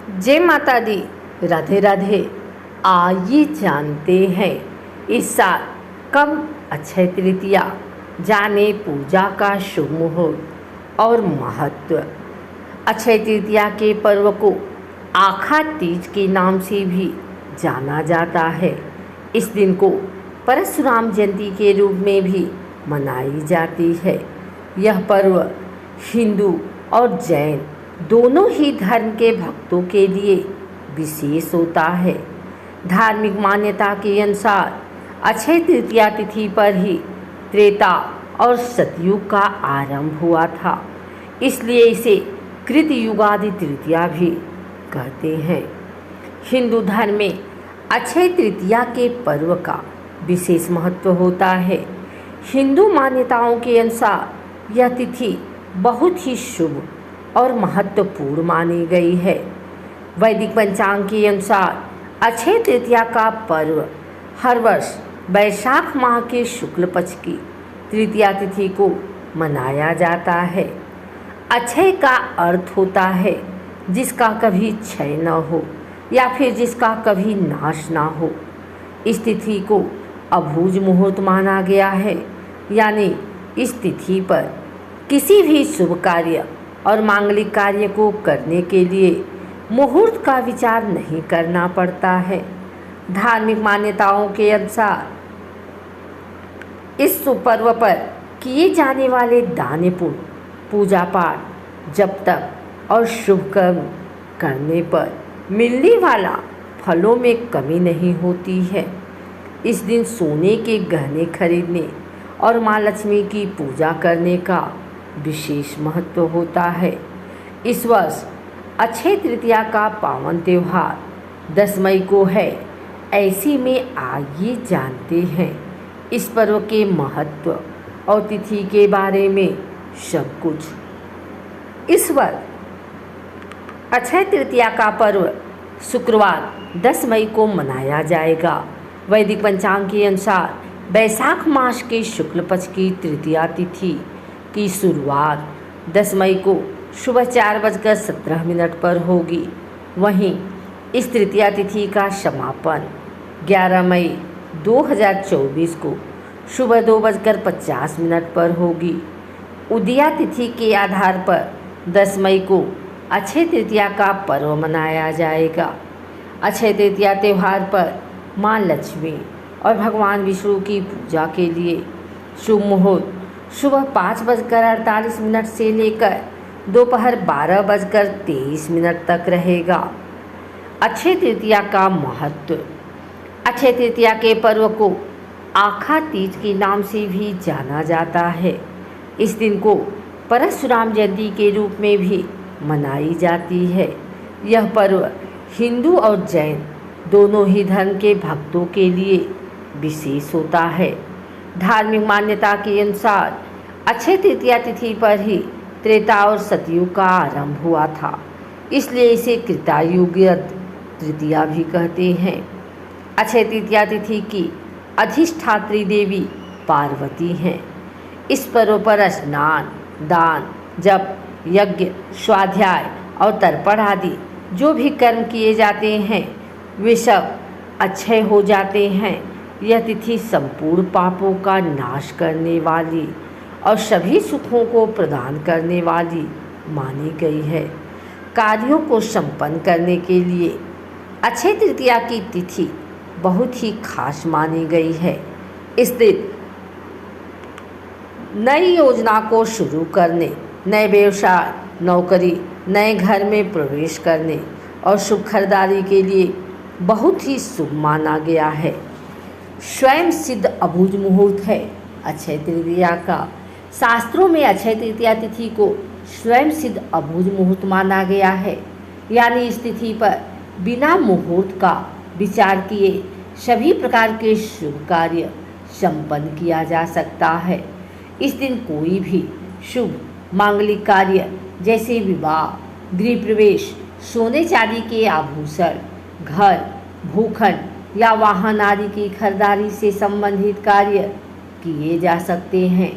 जय माता दी। राधे राधे। आइए जानते हैं इस साल कब अक्षय तृतीया, जाने पूजा का शुभ मुहूर्त और महत्व। अक्षय तृतीया के पर्व को आखा तीज के नाम से भी जाना जाता है। इस दिन को परशुराम जयंती के रूप में भी मनाई जाती है। यह पर्व हिंदू और जैन दोनों ही धर्म के भक्तों के लिए विशेष होता है। धार्मिक मान्यता के अनुसार अक्षय तृतीया तिथि पर ही त्रेता और सतयुग का आरंभ हुआ था, इसलिए इसे कृतयुगादि तृतीया भी कहते हैं। हिंदू धर्म में अक्षय तृतीया के पर्व का विशेष महत्व होता है। हिंदू मान्यताओं के अनुसार यह तिथि बहुत ही शुभ और महत्वपूर्ण मानी गई है। वैदिक पंचांग के अनुसार अक्षय तृतीया का पर्व हर वर्ष वैशाख माह के शुक्ल पक्ष की तृतीया तिथि को मनाया जाता है। अक्षय का अर्थ होता है जिसका कभी क्षय न हो या फिर जिसका कभी नाश ना हो। इस तिथि को अभूज मुहूर्त माना गया है, यानी इस तिथि पर किसी भी शुभ कार्य और मांगलिक कार्य को करने के लिए मुहूर्त का विचार नहीं करना पड़ता है। धार्मिक मान्यताओं के अनुसार इस शुभ पर्व पर किए जाने वाले दान पुण्य, पूजा पाठ, जप तप और शुभ कर्म करने पर मिलने वाला फलों में कमी नहीं होती है। इस दिन सोने के गहने खरीदने और माँ लक्ष्मी की पूजा करने का विशेष महत्व होता है। इस वर्ष अक्षय तृतीया का पावन त्यौहार 10 मई को है। ऐसे में आइए जानते हैं इस पर्व के महत्व और तिथि के बारे में सब कुछ। इस वर्ष अक्षय तृतीया का पर्व शुक्रवार 10 मई को मनाया जाएगा। वैदिक पंचांग के अनुसार वैशाख मास के शुक्ल पक्ष की तृतीया तिथि की शुरुआत 10 मई को सुबह 4:17 पर होगी। वहीं इस तृतीया तिथि का समापन 11 मई 2024 को सुबह 2:50 पर होगी। उदया तिथि के आधार पर 10 मई को अक्षय तृतीया का पर्व मनाया जाएगा। अक्षय तृतीया त्यौहार पर माँ लक्ष्मी और भगवान विष्णु की पूजा के लिए शुभ मुहूर्त सुबह 5:48 से लेकर दोपहर 12:23 तक रहेगा। अक्षय तृतीया का महत्व। अक्षय तृतीया के पर्व को आखा तीज के नाम से भी जाना जाता है। इस दिन को परशुराम जयंती के रूप में भी मनाई जाती है। यह पर्व हिंदू और जैन दोनों ही धर्म के भक्तों के लिए विशेष होता है। धार्मिक मान्यता के अनुसार अक्षय तृतीया तिथि पर ही त्रेता और सतयुग का आरंभ हुआ था, इसलिए इसे कृतायुगीय तृतीया भी कहते हैं। अक्षय तृतीया तिथि की अधिष्ठात्री देवी पार्वती हैं। इस पर्व पर स्नान, दान, जप, यज्ञ, स्वाध्याय और तर्पण आदि जो भी कर्म किए जाते हैं वे सब अक्षय हो जाते हैं। यह तिथि संपूर्ण पापों का नाश करने वाली और सभी सुखों को प्रदान करने वाली मानी गई है। कार्यों को संपन्न करने के लिए अक्षय तृतीया की तिथि बहुत ही खास मानी गई है। इस दिन नई योजना को शुरू करने, नए व्यवसाय, नौकरी, नए घर में प्रवेश करने और शुभ खरीदारी के लिए बहुत ही शुभ माना गया है। स्वयं सिद्ध अभूज मुहूर्त है अक्षय तृतीया का। शास्त्रों में अक्षय तृतीया तिथि को स्वयं सिद्ध अभूज मुहूर्त माना गया है, यानी इस तिथि पर बिना मुहूर्त का विचार किए सभी प्रकार के शुभ कार्य संपन्न किया जा सकता है। इस दिन कोई भी शुभ मांगलिक कार्य जैसे विवाह, गृह प्रवेश, सोने चांदी के आभूषण, घर, भूखंड या वाहन आदि की खरीदारी से संबंधित कार्य किए जा सकते हैं।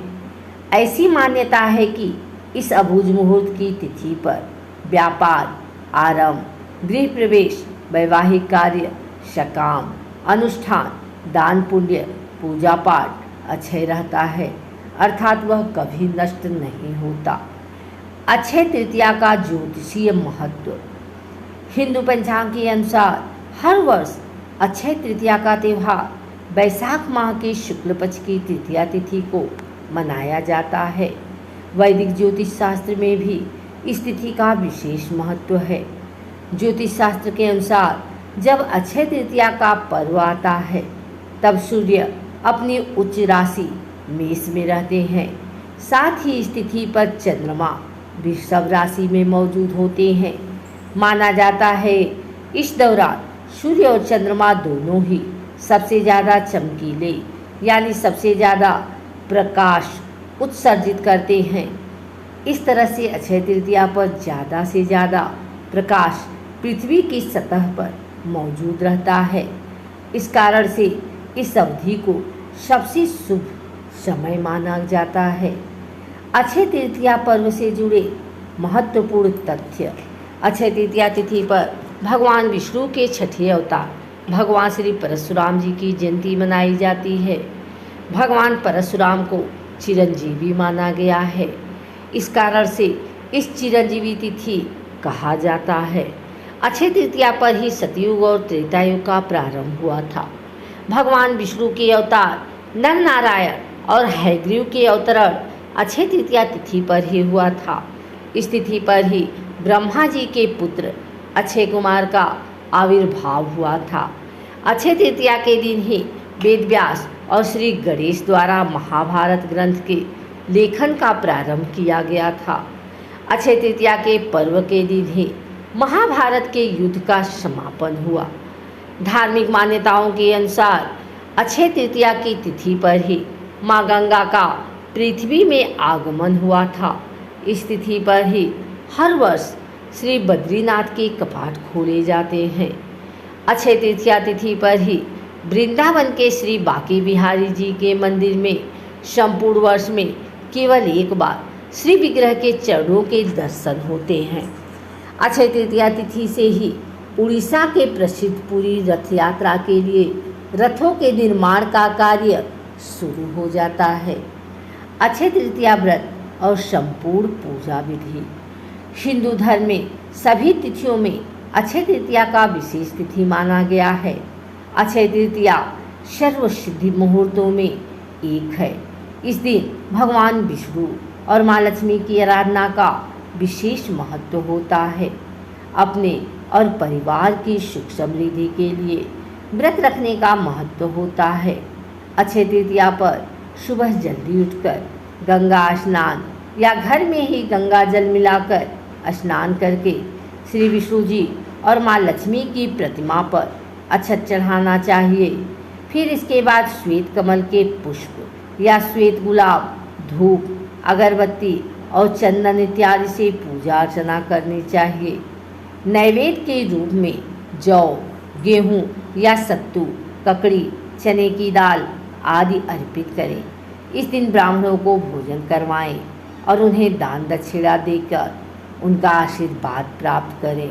ऐसी मान्यता है कि इस अभूज मुहूर्त की तिथि पर व्यापार आरंभ, गृह प्रवेश, वैवाहिक कार्य, सकाम, अनुष्ठान, दान पुण्य, पूजा पाठ अक्षय रहता है, अर्थात वह कभी नष्ट नहीं होता। अक्षय तृतीया का ज्योतिषीय महत्व। हिंदू पंचांग के अनुसार हर वर्ष अक्षय तृतीया का त्यौहार वैशाख माह के शुक्ल पक्ष की तृतीया तिथि को मनाया जाता है। वैदिक ज्योतिष शास्त्र में भी इस तिथि का विशेष महत्व है। ज्योतिष शास्त्र के अनुसार जब अक्षय तृतीया का पर्व आता है तब सूर्य अपनी उच्च राशि मेष में रहते हैं, साथ ही इस तिथि पर चंद्रमा वृषभ राशि में मौजूद होते हैं। माना जाता है इस दौरान सूर्य और चंद्रमा दोनों ही सबसे ज़्यादा चमकीले यानी सबसे ज़्यादा प्रकाश उत्सर्जित करते हैं। इस तरह से अक्षय तृतीया पर ज़्यादा से ज़्यादा प्रकाश पृथ्वी की सतह पर मौजूद रहता है। इस कारण से इस अवधि को सबसे शुभ समय माना जाता है। अक्षय तृतीया पर्व से जुड़े महत्वपूर्ण तथ्य। अक्षय तृतीया तिथि पर भगवान विष्णु के छठे अवतार भगवान श्री परशुराम जी की जयंती मनाई जाती है। भगवान परशुराम को चिरंजीवी माना गया है, इस कारण से इस चिरंजीवी तिथि कहा जाता है। अक्षय तृतीया पर ही सतयुग और त्रेता युग का प्रारंभ हुआ था। भगवान विष्णु के अवतार नर नारायण और हयग्रीव के अवतरण अक्षय तृतीया तिथि पर ही हुआ था। इस तिथि पर ही ब्रह्मा जी के पुत्र अक्षय कुमार का आविर्भाव हुआ था। अक्षय तृतीया के दिन ही वेद व्यास और श्री गणेश द्वारा महाभारत ग्रंथ के लेखन का प्रारंभ किया गया था। अक्षय तृतीया के पर्व के दिन ही महाभारत के युद्ध का समापन हुआ। धार्मिक मान्यताओं के अनुसार अक्षय तृतीया की तिथि पर ही माँ गंगा का पृथ्वी में आगमन हुआ था। इस तिथि पर ही हर वर्ष श्री बद्रीनाथ के कपाट खोले जाते हैं। अक्षय तृतीया तिथि पर ही वृंदावन के श्री बांके बिहारी जी के मंदिर में संपूर्ण वर्ष में केवल एक बार श्री विग्रह के चरणों के दर्शन होते हैं। अक्षय तृतीया तिथि से ही उड़ीसा के प्रसिद्ध पुरी रथ यात्रा के लिए रथों के निर्माण का कार्य शुरू हो जाता है। अक्षय तृतीया व्रत और संपूर्ण पूजा विधि। हिंदू धर्म में सभी तिथियों में अक्षय तृतीया का विशेष तिथि माना गया है। अक्षय तृतीया सर्वसिद्धि मुहूर्तों में एक है। इस दिन भगवान विष्णु और माँ लक्ष्मी की आराधना का विशेष महत्व होता है। अपने और परिवार की सुख समृद्धि के लिए व्रत रखने का महत्व होता है। अक्षय तृतीया पर सुबह जल्दी उठकर गंगा स्नान या घर में ही गंगा जल मिलाकर स्नान करके श्री विष्णु जी और माँ लक्ष्मी की प्रतिमा पर अक्षत चढ़ाना चाहिए। फिर इसके बाद श्वेत कमल के पुष्प या श्वेत गुलाब, धूप, अगरबत्ती और चंदन इत्यादि से पूजा अर्चना करनी चाहिए। नैवेद्य के रूप में जौ, गेहूँ या सत्तू, ककड़ी, चने की दाल आदि अर्पित करें। इस दिन ब्राह्मणों को भोजन करवाएं और उन्हें दान दक्षिणा देकर उनका आशीर्वाद प्राप्त करें।